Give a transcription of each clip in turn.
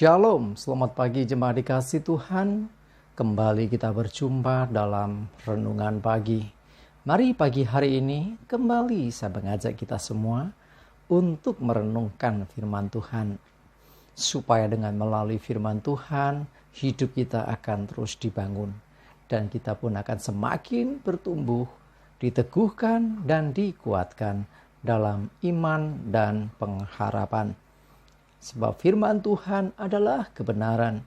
Shalom, selamat pagi jemaat dikasih Tuhan. Kembali kita berjumpa dalam renungan pagi. Mari pagi hari ini kembali saya mengajak kita semua untuk merenungkan firman Tuhan. Supaya dengan melalui firman Tuhan, hidup kita akan terus dibangun. Dan kita pun akan semakin bertumbuh, diteguhkan dan dikuatkan dalam iman dan pengharapan. Sebab firman Tuhan adalah kebenaran.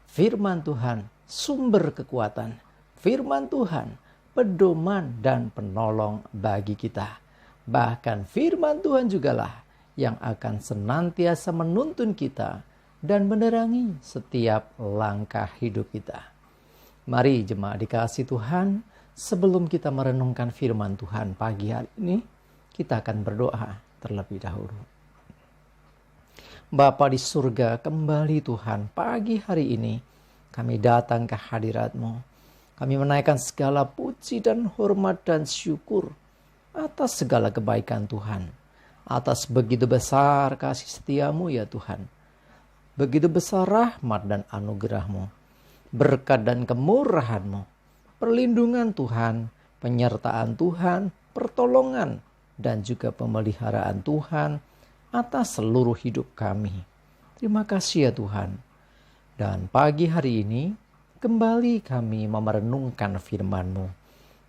Firman Tuhan sumber kekuatan. Firman Tuhan pedoman dan penolong bagi kita. Bahkan firman Tuhan jugalah yang akan senantiasa menuntun kita dan menerangi setiap langkah hidup kita. Mari jemaat dikasih Tuhan, sebelum kita merenungkan firman Tuhan pagi hari ini, kita akan berdoa terlebih dahulu. Bapa di surga, kembali Tuhan, pagi hari ini kami datang ke hadirat-Mu. Kami menaikkan segala puji dan hormat dan syukur atas segala kebaikan Tuhan. Atas begitu besar kasih setia-Mu ya Tuhan. Begitu besar rahmat dan anugerah-Mu. Berkat dan kemurahan-Mu. Perlindungan Tuhan, penyertaan Tuhan, pertolongan dan juga pemeliharaan Tuhan atas seluruh hidup kami. Terima kasih ya Tuhan. Dan pagi hari ini, kembali kami merenungkan firman-Mu.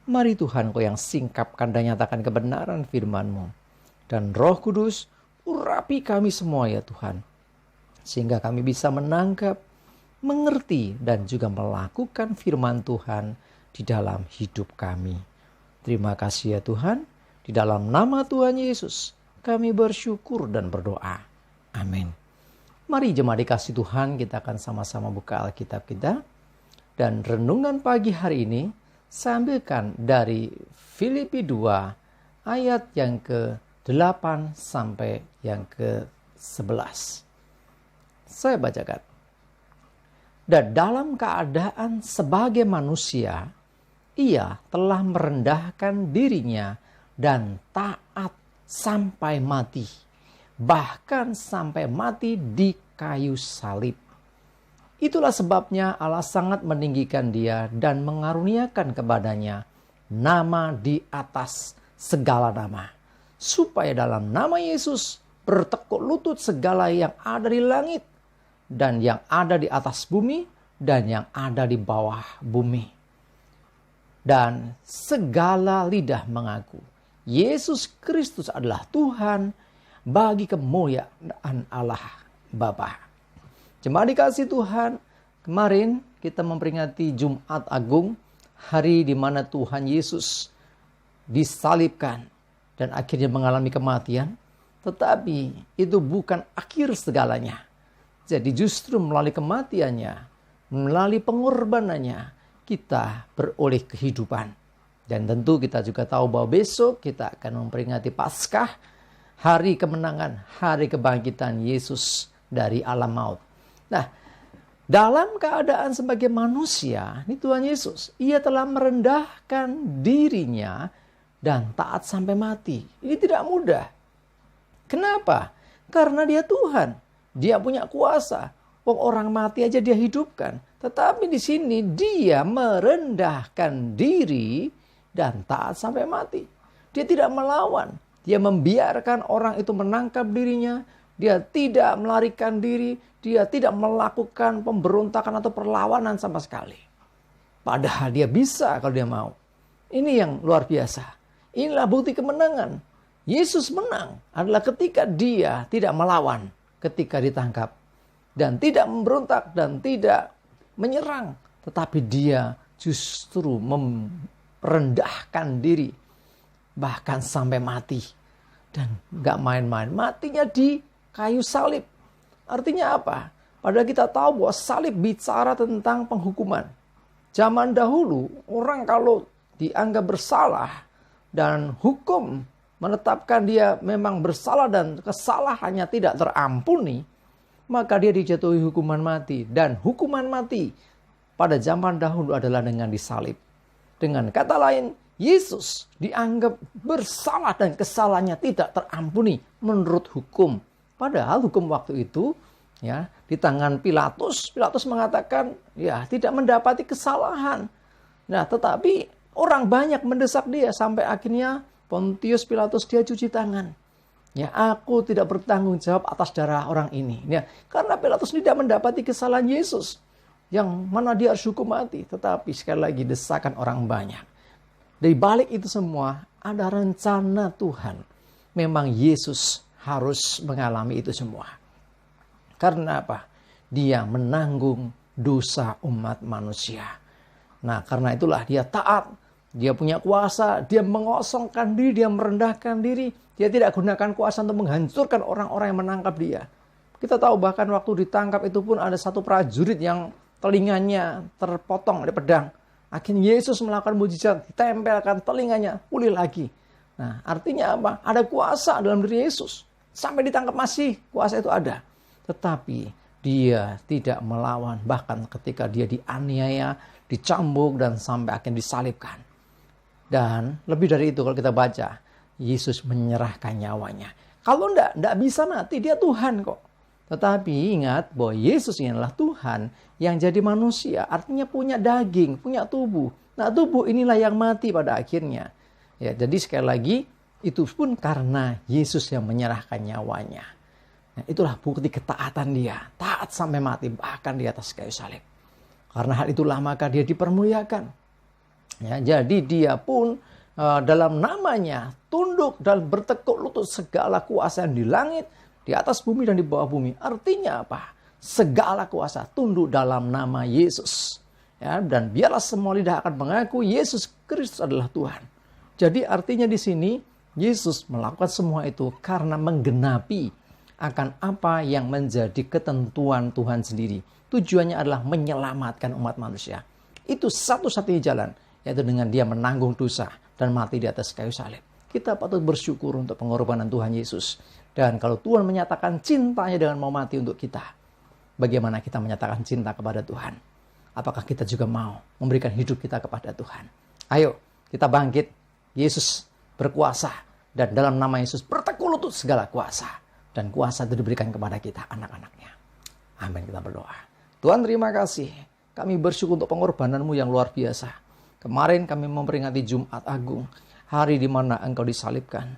Mari Tuhan, Kau yang singkapkan dan nyatakan kebenaran firman-Mu. Dan Roh Kudus, urapi kami semua ya Tuhan. Sehingga kami bisa menangkap, mengerti, dan juga melakukan firman Tuhan di dalam hidup kami. Terima kasih ya Tuhan. Di dalam nama Tuhan Yesus, kami bersyukur dan berdoa. Amin. Mari jemaat dikasih Tuhan, kita akan sama-sama buka Alkitab kita. Dan renungan pagi hari ini saya ambilkan dari Filipi 2 ayat yang ke-8 sampai yang ke-11. Saya bacakan. Dan dalam keadaan sebagai manusia, ia telah merendahkan dirinya dan taat sampai mati, bahkan sampai mati di kayu salib. Itulah sebabnya Allah sangat meninggikan dia dan mengaruniakan kepadanya nama di atas segala nama, supaya dalam nama Yesus bertekuk lutut segala yang ada di langit dan yang ada di atas bumi dan yang ada di bawah bumi, dan segala lidah mengaku Yesus Kristus adalah Tuhan, bagi kemuliaan Allah Bapa. Jemaat dikasih Tuhan, kemarin kita memperingati Jumat Agung, hari di mana Tuhan Yesus disalibkan dan akhirnya mengalami kematian. Tetapi itu bukan akhir segalanya. Jadi justru melalui kematiannya, melalui pengorbanannya, kita beroleh kehidupan. Dan tentu kita juga tahu bahwa besok kita akan memperingati Paskah, hari kemenangan, hari kebangkitan Yesus dari alam maut. Nah, dalam keadaan sebagai manusia, ini Tuhan Yesus, ia telah merendahkan dirinya dan taat sampai mati. Ini tidak mudah. Kenapa? Karena dia Tuhan. Dia punya kuasa. Orang mati aja dia hidupkan. Tetapi di sini dia merendahkan diri dan taat sampai mati. Dia tidak melawan. Dia membiarkan orang itu menangkap dirinya. Dia tidak melarikan diri. Dia tidak melakukan pemberontakan atau perlawanan sama sekali. Padahal dia bisa kalau dia mau. Ini yang luar biasa. Inilah bukti kemenangan. Yesus menang adalah ketika dia tidak melawan ketika ditangkap. Dan tidak memberontak dan tidak menyerang. Tetapi dia justru merendahkan diri, bahkan sampai mati, dan gak main-main. Matinya di kayu salib. Artinya apa? Padahal kita tahu bahwa salib bicara tentang penghukuman. Zaman dahulu orang kalau dianggap bersalah dan hukum menetapkan dia memang bersalah dan kesalahannya tidak terampuni, maka dia dijatuhi hukuman mati. Dan hukuman mati pada zaman dahulu adalah dengan disalib. Dengan kata lain, Yesus dianggap bersalah dan kesalahannya tidak terampuni menurut hukum. Padahal hukum waktu itu ya, di tangan Pilatus. Pilatus mengatakan ya tidak mendapati kesalahan. Nah, tetapi orang banyak mendesak dia sampai akhirnya Pontius Pilatus dia cuci tangan. Ya, aku tidak bertanggung jawab atas darah orang ini. Ya, karena Pilatus tidak mendapati kesalahan Yesus yang mana dia harus hukum mati. Tetapi sekali lagi desakan orang banyak. Dari balik itu semua ada rencana Tuhan. Memang Yesus harus mengalami itu semua. Karena apa? Dia menanggung dosa umat manusia. Nah, karena itulah dia taat. Dia punya kuasa. Dia mengosongkan diri. Dia merendahkan diri. Dia tidak gunakan kuasa untuk menghancurkan orang-orang yang menangkap dia. Kita tahu bahkan waktu ditangkap itu pun ada satu prajurit yang telinganya terpotong oleh pedang. Akhirnya Yesus melakukan mujizat. Ditempelkan telinganya. Pulih lagi. Nah, artinya apa? Ada kuasa dalam diri Yesus. Sampai ditangkap masih kuasa itu ada. Tetapi dia tidak melawan. Bahkan ketika dia dianiaya, dicambuk, dan sampai akhirnya disalibkan. Dan lebih dari itu kalau kita baca, Yesus menyerahkan nyawanya. Kalau enggak bisa mati, dia Tuhan kok. Tetapi ingat bahwa Yesus ini adalah Tuhan yang jadi manusia. Artinya punya daging, punya tubuh. Nah, tubuh inilah yang mati pada akhirnya. Ya, jadi sekali lagi, itu pun karena Yesus yang menyerahkan nyawanya. Nah, itulah bukti ketaatan dia. Taat sampai mati, bahkan di atas kayu salib. Karena hal itulah maka dia dipermuliakan. Ya, jadi dia pun dalam namanya tunduk dan bertekuk lutut segala kuasa yang di langit, di atas bumi dan di bawah bumi. Artinya apa? Segala kuasa tunduk dalam nama Yesus. Ya, dan biarlah semua lidah akan mengaku Yesus Kristus adalah Tuhan. Jadi artinya di sini Yesus melakukan semua itu karena menggenapi akan apa yang menjadi ketentuan Tuhan sendiri. Tujuannya adalah menyelamatkan umat manusia. Itu satu-satunya jalan, yaitu dengan dia menanggung dosa dan mati di atas kayu salib. Kita patut bersyukur untuk pengorbanan Tuhan Yesus. Dan kalau Tuhan menyatakan cintanya dengan mau mati untuk kita, bagaimana kita menyatakan cinta kepada Tuhan? Apakah kita juga mau memberikan hidup kita kepada Tuhan? Ayo, kita bangkit. Yesus berkuasa. Dan dalam nama Yesus bertekuk lutut segala kuasa. Dan kuasa itu diberikan kepada kita, anak-anaknya. Amin, kita berdoa. Tuhan, terima kasih. Kami bersyukur untuk pengorbananmu yang luar biasa. Kemarin kami memperingati Jumat Agung, hari di mana Engkau disalibkan.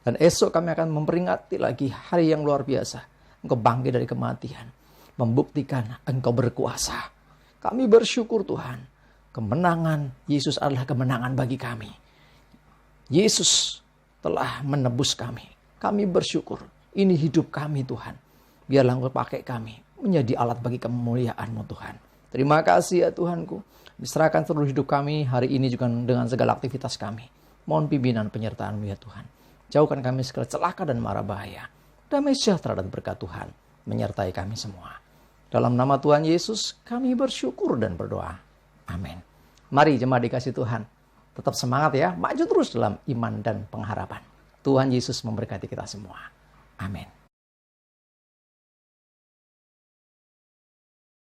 Dan esok kami akan memperingati lagi hari yang luar biasa. Engkau bangkit dari kematian. Membuktikan Engkau berkuasa. Kami bersyukur Tuhan. Kemenangan Yesus adalah kemenangan bagi kami. Yesus telah menebus kami. Kami bersyukur. Ini hidup kami Tuhan. Biarlah Engkau pakai kami menjadi alat bagi kemuliaan-Mu Tuhan. Terima kasih ya Tuhanku. Diserahkan seluruh hidup kami hari ini juga dengan segala aktivitas kami. Mohon pimpinan penyertaan-Mu ya Tuhan. Jauhkan kami segala celaka dan mara bahaya. Damai sejahtera dan berkat Tuhan menyertai kami semua. Dalam nama Tuhan Yesus kami bersyukur dan berdoa. Amin. Mari jemaat dikasih Tuhan. Tetap semangat ya. Maju terus dalam iman dan pengharapan. Tuhan Yesus memberkati kita semua. Amin.